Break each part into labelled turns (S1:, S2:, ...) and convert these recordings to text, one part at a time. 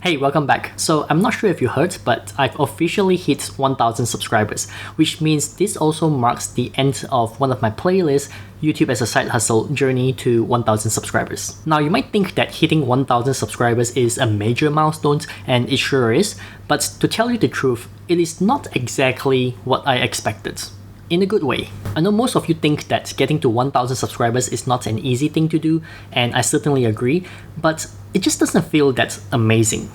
S1: Hey, welcome back. So I'm not sure if you heard, but I've officially hit 1000 subscribers, which means this also marks the end of one of my playlists, YouTube as a Side Hustle Journey to 1000 subscribers. Now you might think that hitting 1000 subscribers is a major milestone, and it sure is, but to tell you the truth, it is not exactly what I expected. In a good way. I know most of you think that getting to 1000 subscribers is not an easy thing to do, and I certainly agree, but it just doesn't feel that amazing.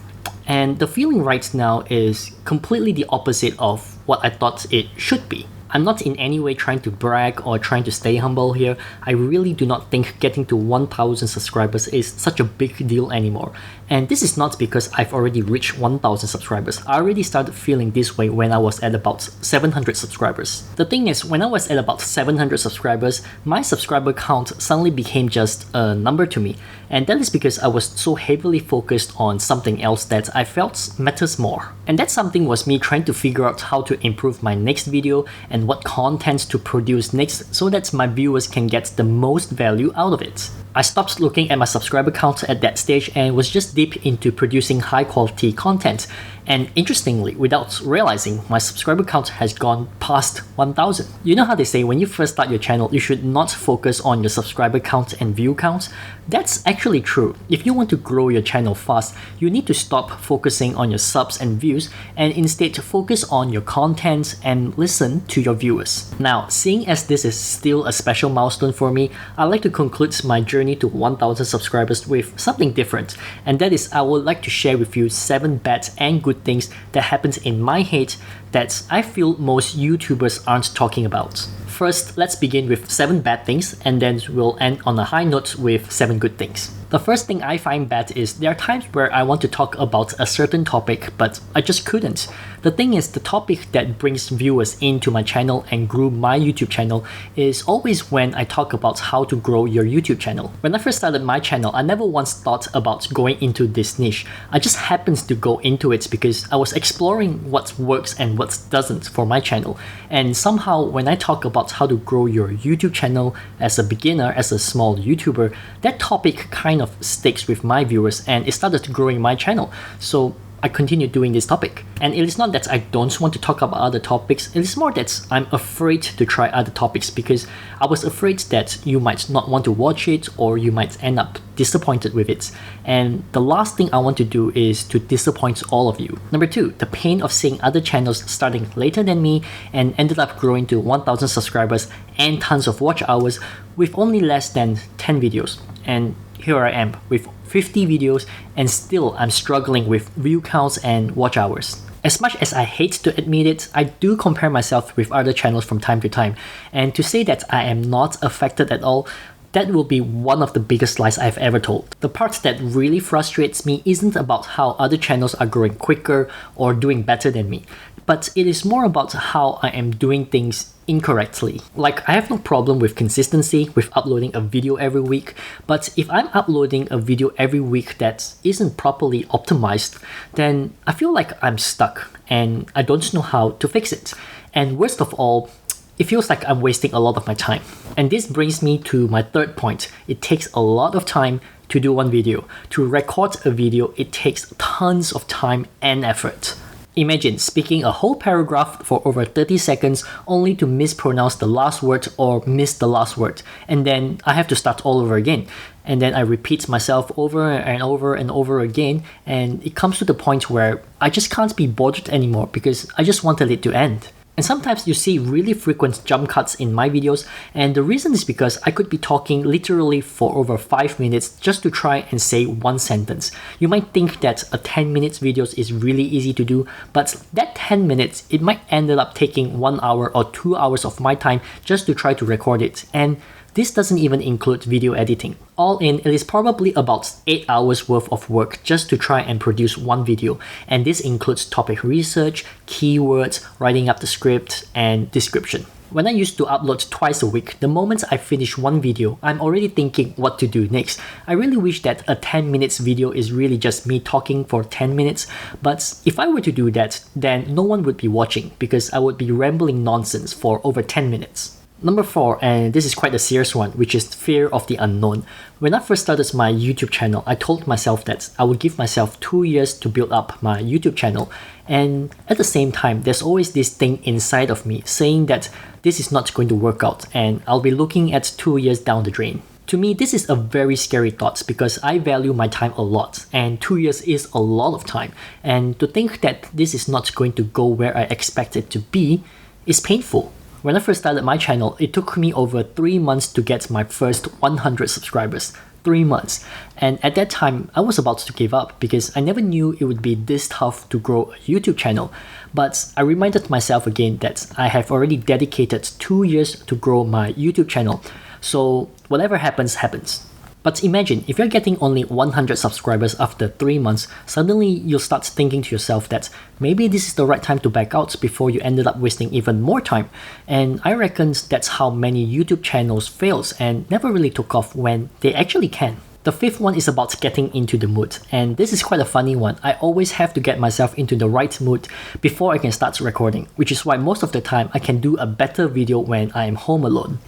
S1: And the feeling right now is completely the opposite of what I thought it should be. I'm not in any way trying to brag or trying to stay humble here. I really do not think getting to 1000 subscribers is such a big deal anymore. And this is not because I've already reached 1000 subscribers. I already started feeling this way when I was at about 700 subscribers. The thing is, when I was at about 700 subscribers, my subscriber count suddenly became just a number to me. And that is because I was so heavily focused on something else that I felt matters more. And that something was me trying to figure out how to improve my next video and what content to produce next so that my viewers can get the most value out of it. I stopped looking at my subscriber count at that stage and was just deep into producing high quality content. And interestingly, without realizing, my subscriber count has gone past 1000. You know how they say when you first start your channel, you should not focus on your subscriber count and view count? That's actually true. If you want to grow your channel fast, you need to stop focusing on your subs and views and instead focus on your content and listen to your viewers. Now, seeing as this is still a special milestone for me, I'd like to conclude my journey to 1000 subscribers with something different, and that is I would like to share with you 7 bad and good things that happens in my head that I feel most YouTubers aren't talking about. First, let's begin with 7 bad things, and then we'll end on a high note with 7 good things. The first thing I find bad is there are times where I want to talk about a certain topic, but I just couldn't. The thing is, the topic that brings viewers into my channel and grew my YouTube channel is always when I talk about how to grow your YouTube channel. When I first started my channel, I never once thought about going into this niche. I just happened to go into it because I was exploring what works and what doesn't for my channel. And somehow when I talk about how to grow your YouTube channel as a beginner, as a small YouTuber, that topic kind of sticks with my viewers and it started growing my channel. So I continue doing this topic. And it is not that I don't want to talk about other topics, it is more that I'm afraid to try other topics because I was afraid that you might not want to watch it or you might end up disappointed with it. And the last thing I want to do is to disappoint all of you. Number 2, the pain of seeing other channels starting later than me and ended up growing to 1000 subscribers and tons of watch hours with only less than 10 videos. And here I am with 50 videos and still I'm struggling with view counts and watch hours. As much as I hate to admit it, I do compare myself with other channels from time to time, and to say that I am not affected at all, that will be one of the biggest lies I've ever told. The part that really frustrates me isn't about how other channels are growing quicker or doing better than me, but it is more about how I am doing things incorrectly. Like, I have no problem with consistency, with uploading a video every week, but if I'm uploading a video every week that isn't properly optimized, then I feel like I'm stuck and I don't know how to fix it. And worst of all, it feels like I'm wasting a lot of my time. And this brings me to my third point. It takes a lot of time to do one video. To record a video, it takes tons of time and effort. Imagine speaking a whole paragraph for over 30 seconds only to mispronounce the last word or miss the last word, and then I have to start all over again. And then I repeat myself over and over and over again, and it comes to the point where I just can't be bothered anymore because I just wanted it to end. And sometimes you see really frequent jump cuts in my videos, and the reason is because I could be talking literally for over 5 minutes just to try and say one sentence. You might think that a 10 minutes video is really easy to do, but that 10 minutes, it might end up taking 1 hour or 2 hours of my time just to try to record it. And this doesn't even include video editing. All in, it is probably about 8 hours worth of work just to try and produce one video. And this includes topic research, keywords, writing up the script, and description. When I used to upload twice a week, the moment I finish one video, I'm already thinking what to do next. I really wish that a 10 minutes video is really just me talking for 10 minutes, but if I were to do that, then no one would be watching because I would be rambling nonsense for over 10 minutes. Number 4, and this is quite a serious one, which is fear of the unknown. When I first started my YouTube channel, I told myself that I would give myself 2 years to build up my YouTube channel. And at the same time, there's always this thing inside of me saying that this is not going to work out and I'll be looking at 2 years down the drain. To me, this is a very scary thought because I value my time a lot and 2 years is a lot of time. And to think that this is not going to go where I expect it to be is painful. When I first started my channel, it took me over 3 months to get my first 100 subscribers. 3 months. And at that time, I was about to give up because I never knew it would be this tough to grow a YouTube channel. But I reminded myself again that I have already dedicated 2 years to grow my YouTube channel. So whatever happens, happens. But imagine, if you're getting only 100 subscribers after 3 months, suddenly you'll start thinking to yourself that maybe this is the right time to back out before you ended up wasting even more time. And I reckon that's how many YouTube channels fails and never really took off when they actually can. The 5th one is about getting into the mood, and this is quite a funny one. I always have to get myself into the right mood before I can start recording, which is why most of the time I can do a better video when I am home alone.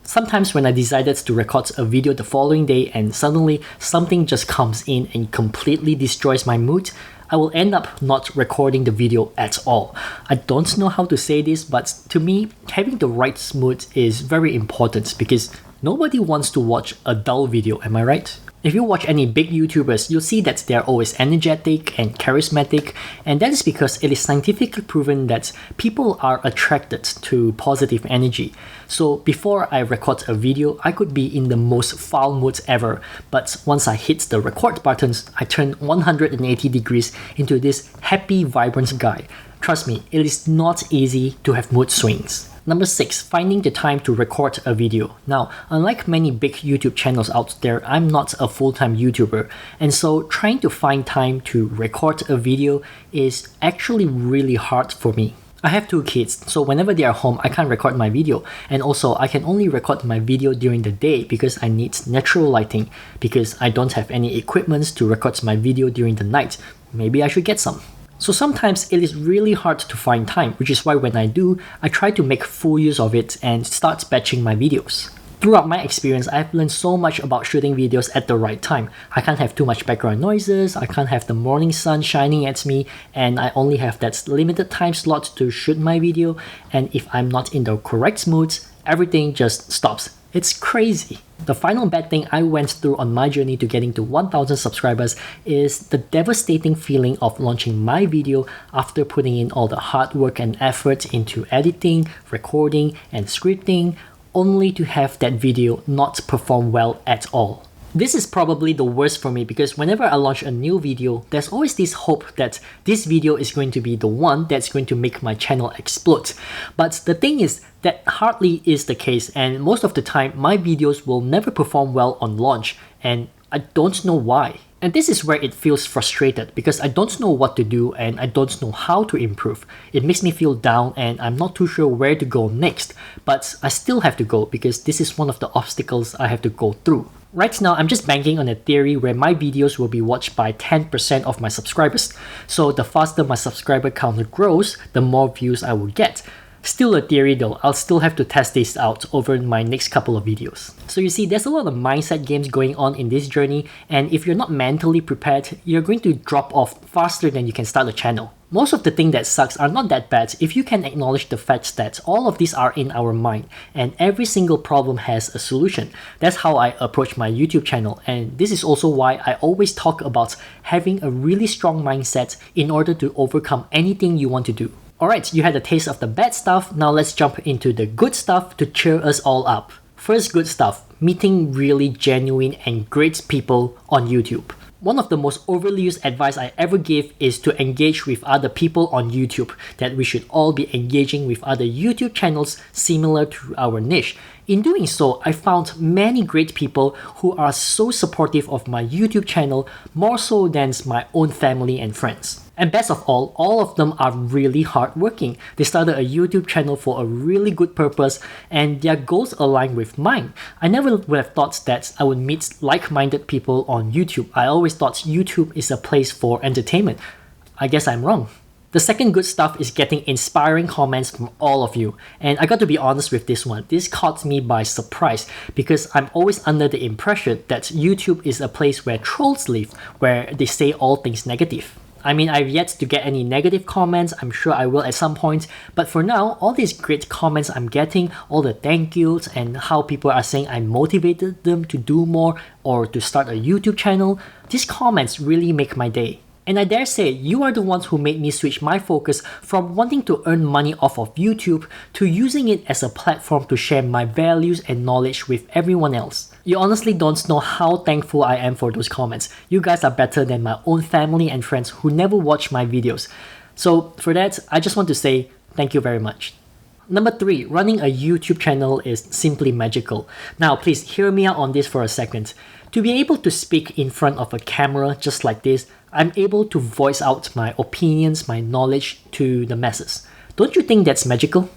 S1: Sometimes when I decided to record a video the following day and suddenly something just comes in and completely destroys my mood, I will end up not recording the video at all. I don't know how to say this, but to me, having the right mood is very important because nobody wants to watch a dull video, am I right? If you watch any big YouTubers, you'll see that they're always energetic and charismatic, and that is because it is scientifically proven that people are attracted to positive energy. So before I record a video, I could be in the most foul mood ever, but once I hit the record buttons, I turn 180 degrees into this happy, vibrant guy. Trust me, it is not easy to have mood swings. Number 6, finding the time to record a video. Now, unlike many big YouTube channels out there, I'm not a full-time YouTuber, and so trying to find time to record a video is actually really hard for me. I have 2 kids, so whenever they are home, I can't record my video, and also I can only record my video during the day because I need natural lighting, because I don't have any equipment to record my video during the night. Maybe I should get some. So sometimes it is really hard to find time, which is why when I do, I try to make full use of it and start batching my videos. Throughout my experience, I've learned so much about shooting videos at the right time. I can't have too much background noises, I can't have the morning sun shining at me, and I only have that limited time slot to shoot my video, and if I'm not in the correct mood, everything just stops. It's crazy. The final bad thing I went through on my journey to getting to 1000 subscribers is the devastating feeling of launching my video after putting in all the hard work and effort into editing, recording, and scripting, only to have that video not perform well at all. This is probably the worst for me because whenever I launch a new video, there's always this hope that this video is going to be the one that's going to make my channel explode. But the thing is, that hardly is the case, and most of the time, my videos will never perform well on launch, and I don't know why. And this is where it feels frustrated because I don't know what to do and I don't know how to improve. It makes me feel down and I'm not too sure where to go next, but I still have to go because this is one of the obstacles I have to go through. Right now, I'm just banking on a theory where my videos will be watched by 10% of my subscribers. So the faster my subscriber count grows, the more views I will get. Still a theory though, I'll still have to test this out over my next couple of videos. So you see, there's a lot of mindset games going on in this journey, and if you're not mentally prepared, you're going to drop off faster than you can start a channel. Most of the things that sucks are not that bad if you can acknowledge the fact that all of these are in our mind and every single problem has a solution. That's how I approach my YouTube channel, and this is also why I always talk about having a really strong mindset in order to overcome anything you want to do. Alright, you had a taste of the bad stuff, now let's jump into the good stuff to cheer us all up. First good stuff, meeting really genuine and great people on YouTube. One of the most overly used advice I ever give is to engage with other people on YouTube, that we should all be engaging with other YouTube channels similar to our niche. In doing so, I found many great people who are so supportive of my YouTube channel, more so than my own family and friends. And best of all of them are really hardworking. They started a YouTube channel for a really good purpose and their goals align with mine. I never would have thought that I would meet like-minded people on YouTube. I always thought YouTube is a place for entertainment. I guess I'm wrong. The second good stuff is getting inspiring comments from all of you. And I got to be honest with this one. This caught me by surprise because I'm always under the impression that YouTube is a place where trolls live, where they say all things negative. I mean, I've yet to get any negative comments. I'm sure I will at some point. But for now, all these great comments I'm getting, all the thank yous and how people are saying I motivated them to do more or to start a YouTube channel, these comments really make my day. And I dare say, you are the ones who made me switch my focus from wanting to earn money off of YouTube to using it as a platform to share my values and knowledge with everyone else. You honestly don't know how thankful I am for those comments. You guys are better than my own family and friends who never watch my videos. So for that, I just want to say thank you very much. Number 3, running a YouTube channel is simply magical. Now please hear me out on this for a second. To be able to speak in front of a camera just like this, I'm able to voice out my opinions, my knowledge to the masses. Don't you think that's magical?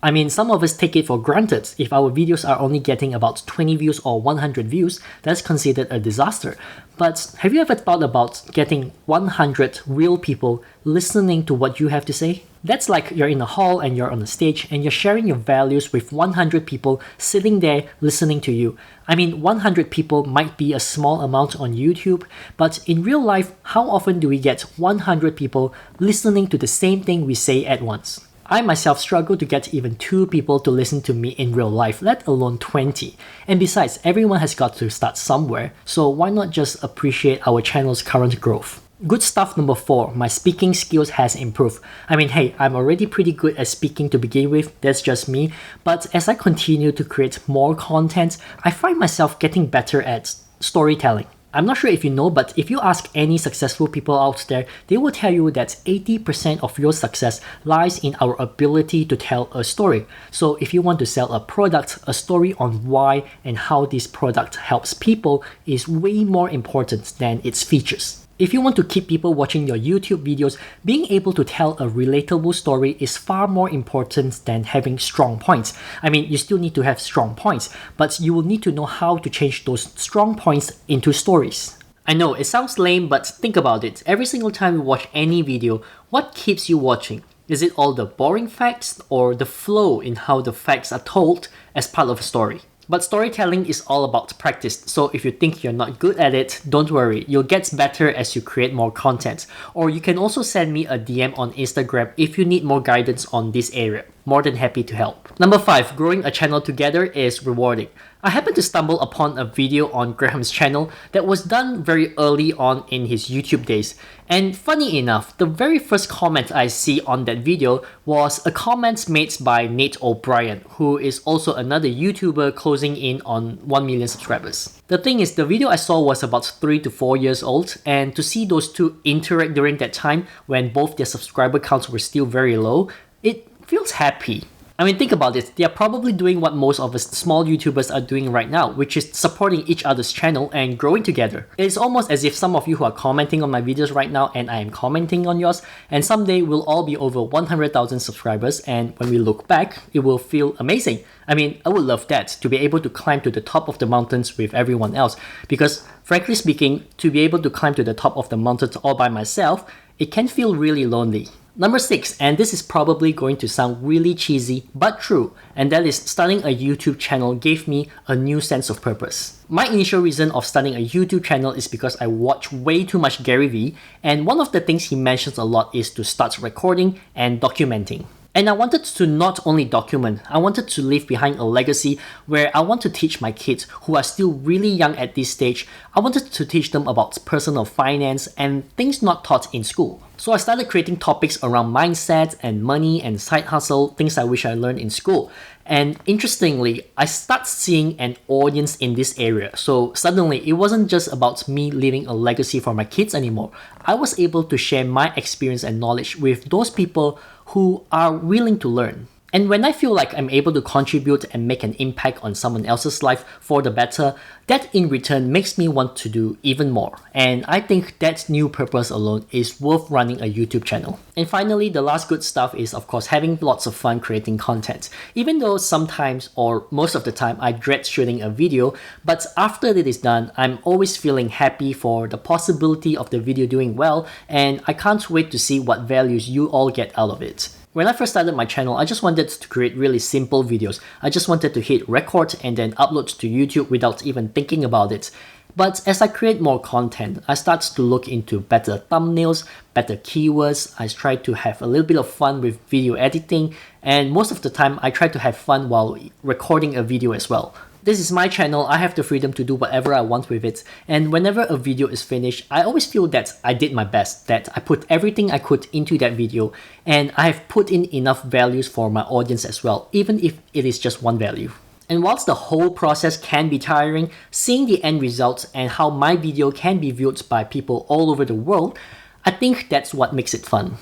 S1: I mean, some of us take it for granted. If our videos are only getting about 20 views or 100 views, that's considered a disaster. But have you ever thought about getting 100 real people listening to what you have to say? That's like you're in a hall and you're on a stage and you're sharing your values with 100 people sitting there listening to you. I mean, 100 people might be a small amount on YouTube, but in real life, how often do we get 100 people listening to the same thing we say at once? I myself struggle to get even 2 people to listen to me in real life, let alone 20. And besides, everyone has got to start somewhere, so why not just appreciate our channel's current growth? Good stuff number 4, my speaking skills has improved. I mean, hey, I'm already pretty good at speaking to begin with, that's just me, but as I continue to create more content, I find myself getting better at storytelling. I'm not sure if you know, but if you ask any successful people out there, they will tell you that 80% of your success lies in our ability to tell a story. So if you want to sell a product, a story on why and how this product helps people is way more important than its features. If you want to keep people watching your YouTube videos, being able to tell a relatable story is far more important than having strong points. I mean, you still need to have strong points, but you will need to know how to change those strong points into stories. I know, it sounds lame, but think about it. Every single time you watch any video, what keeps you watching? Is it all the boring facts or the flow in how the facts are told as part of a story? But storytelling is all about practice, so if you think you're not good at it, don't worry, you'll get better as you create more content. Or you can also send me a DM on Instagram if you need more guidance on this area. More than happy to help. Number 5, growing a channel together is rewarding. I happened to stumble upon a video on Graham's channel that was done very early on in his YouTube days. And funny enough, the very first comment I see on that video was a comment made by Nate O'Brien, who is also another YouTuber closing in on 1 million subscribers. The thing is, the video I saw was about 3 to 4 years old, and to see those two interact during that time when both their subscriber counts were still very low, it feels happy. I mean, think about it. They are probably doing what most of us small YouTubers are doing right now, which is supporting each other's channel and growing together. It's almost as if some of you who are commenting on my videos right now and I am commenting on yours, and someday we'll all be over 100,000 subscribers, and when we look back, it will feel amazing. I mean, I would love that, to be able to climb to the top of the mountains with everyone else, because frankly speaking, to be able to climb to the top of the mountains all by myself, it can feel really lonely. Number 6, and this is probably going to sound really cheesy, but true, and that is starting a YouTube channel gave me a new sense of purpose. My initial reason of starting a YouTube channel is because I watch way too much Gary Vee, and one of the things he mentions a lot is to start recording and documenting. And I wanted to not only document, I wanted to leave behind a legacy where I want to teach my kids who are still really young at this stage. I wanted to teach them about personal finance and things not taught in school. So I started creating topics around mindset and money and side hustle, things I wish I learned in school. And interestingly, I start seeing an audience in this area. So suddenly, it wasn't just about me leaving a legacy for my kids anymore. I was able to share my experience and knowledge with those people who are willing to learn. And when I feel like I'm able to contribute and make an impact on someone else's life for the better, that in return makes me want to do even more. And I think that new purpose alone is worth running a YouTube channel. And finally, the last good stuff is of course having lots of fun creating content. Even though sometimes or most of the time I dread shooting a video, but after it is done, I'm always feeling happy for the possibility of the video doing well, and I can't wait to see what values you all get out of it. When I first started my channel, I just wanted to create really simple videos. I just wanted to hit record and then upload to YouTube without even thinking about it. But as I create more content, I start to look into better thumbnails, better keywords. I try to have a little bit of fun with video editing, and most of the time I try to have fun while recording a video as well. This is my channel, I have the freedom to do whatever I want with it, and whenever a video is finished, I always feel that I did my best, that I put everything I could into that video, and I have put in enough values for my audience as well, even if it is just one value. And whilst the whole process can be tiring, seeing the end results and how my video can be viewed by people all over the world, I think that's what makes it fun.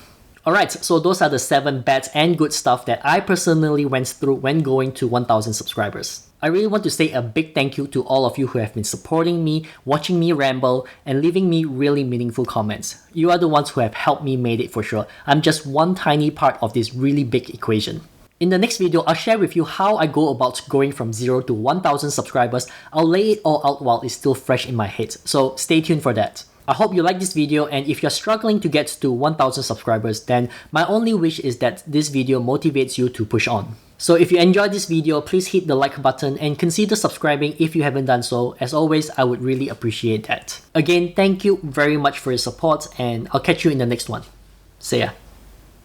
S1: Alright, so those are the 7 bad and good stuff that I personally went through when going to 1000 subscribers. I really want to say a big thank you to all of you who have been supporting me, watching me ramble, and leaving me really meaningful comments. You are the ones who have helped me make it for sure. I'm just one tiny part of this really big equation. In the next video, I'll share with you how I go about going from 0 to 1000 subscribers. I'll lay it all out while it's still fresh in my head, so stay tuned for that. I hope you like this video, and if you're struggling to get to 1000 subscribers, then my only wish is that this video motivates you to push on. So if you enjoyed this video, please hit the like button and consider subscribing if you haven't done so. As always, I would really appreciate that. Again, thank you very much for your support, and I'll catch you in the next one. See ya.